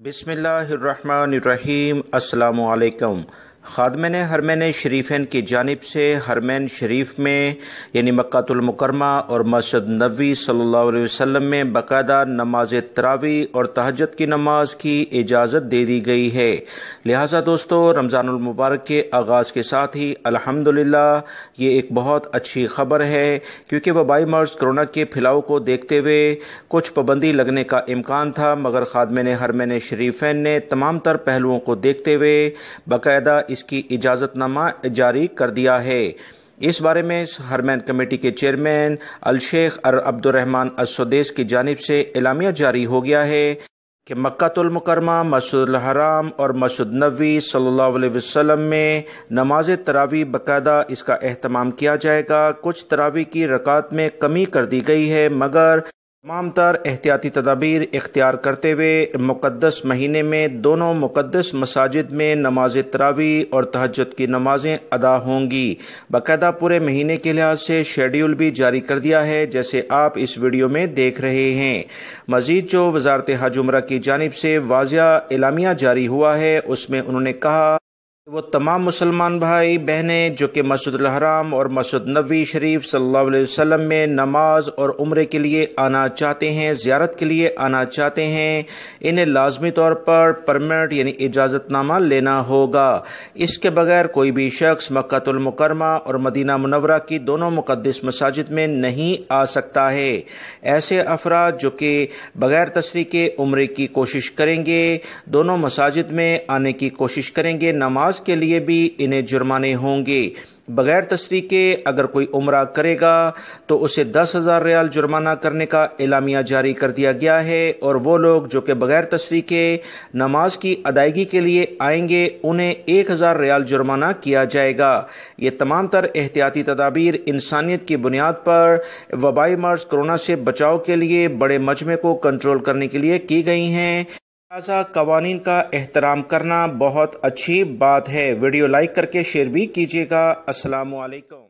بسم اللہ الرحمن الرحیم۔ السلام علیکم۔ خادمین حرمین شریفین کی جانب سے حرمین شریف میں یعنی مکہ المکرمہ اور مسجد نبوی صلی اللہ علیہ وسلم میں باقاعدہ نماز تراویح اور تہجد کی نماز کی اجازت دے دی گئی ہے۔ لہٰذا دوستو، رمضان المبارک کے آغاز کے ساتھ ہی الحمدللہ یہ ایک بہت اچھی خبر ہے، کیونکہ وبائی مرض کرونا کے پھیلاؤ کو دیکھتے ہوئے کچھ پابندی لگنے کا امکان تھا، مگر خادمین حرمین شریفین نے تمام تر پہلوؤں کو دیکھتے ہوئے باقاعدہ اس کی اجازت نامہ جاری کر دیا ہے۔ اس بارے میں حرمین کمیٹی کے چیئرمین الشیخ عبد الرحمن السدیس کی جانب سے اعلامیہ جاری ہو گیا ہے کہ مکہ المکرمہ، مسجد الحرام اور مسجد نبوی صلی اللہ علیہ وسلم میں نماز تراویح باقاعدہ اس کا اہتمام کیا جائے گا۔ کچھ تراویح کی رکعات میں کمی کر دی گئی ہے، مگر تمام تر احتیاطی تدابیر اختیار کرتے ہوئے مقدس مہینے میں دونوں مقدس مساجد میں نماز تراویح اور تہجد کی نمازیں ادا ہوں گی۔ باقاعدہ پورے مہینے کے لحاظ سے شیڈیول بھی جاری کر دیا ہے، جیسے آپ اس ویڈیو میں دیکھ رہے ہیں۔ مزید جو وزارت حج عمرہ کی جانب سے واضح اعلامیہ جاری ہوا ہے، اس میں انہوں نے کہا وہ تمام مسلمان بھائی بہنیں جو کہ مسجد الحرام اور مسجد نبوی شریف صلی اللہ علیہ وسلم میں نماز اور عمرے کے لیے آنا چاہتے ہیں، زیارت کے لیے آنا چاہتے ہیں، انہیں لازمی طور پر پرمٹ یعنی اجازت نامہ لینا ہوگا۔ اس کے بغیر کوئی بھی شخص مکہ المکرمہ اور مدینہ منورہ کی دونوں مقدس مساجد میں نہیں آ سکتا ہے۔ ایسے افراد جو کہ بغیر تصریح کے عمرے کی کوشش کریں گے، دونوں مساجد میں آنے کی کوشش کریں گے، نماز کے لیے بھی انہیں جرمانے ہوں گے۔ بغیر تصریح کے اگر کوئی عمرہ کرے گا تو اسے 10,000 ریال جرمانہ کرنے کا اعلامیہ جاری کر دیا گیا ہے، اور وہ لوگ جو کہ بغیر تصریح کے نماز کی ادائیگی کے لیے آئیں گے انہیں 1,000 ریال جرمانہ کیا جائے گا۔ یہ تمام تر احتیاطی تدابیر انسانیت کی بنیاد پر وبائی مرض کرونا سے بچاؤ کے لیے بڑے مجمع کو کنٹرول کرنے کے لیے کی گئی ہیں۔ لہذا قوانین کا احترام کرنا بہت اچھی بات ہے۔ ویڈیو لائک کر کے شیئر بھی کیجیے گا۔ السلام علیکم۔